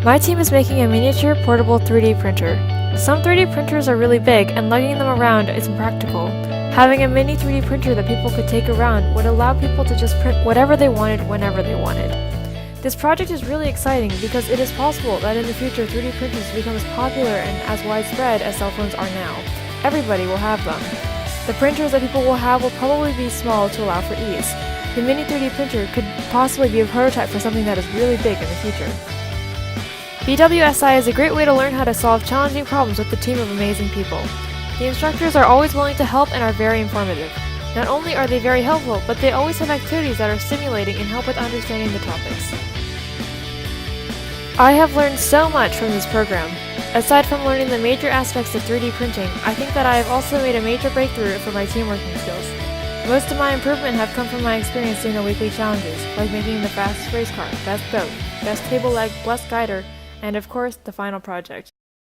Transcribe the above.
My team is making a miniature portable 3D printer. Some 3D printers are really big and lugging them around is impractical. Having a mini 3D printer that people could take around would allow people to just print whatever they wanted whenever they wanted. This project is really exciting because it is possible that in the future 3D printers become as popular and as widespread as cell phones are now. Everybody will have them. The printers that people will have will probably be small to allow for ease. The mini 3D printer could possibly be a prototype for something that is really big in the future. BWSI is a great way to learn how to solve challenging problems with a team of amazing people. The instructors are always willing to help and are very informative. Not only are they very helpful, but they always have activities that are stimulating and help with understanding the topics. I have learned so much from this program. Aside from learning the major aspects of 3D printing, I think that I have also made a major breakthrough for my teamworking skills. Most of my improvement have come from my experience doing the weekly challenges, like making the fastest race car, best boat, best table leg, best guider, and of course, the final project.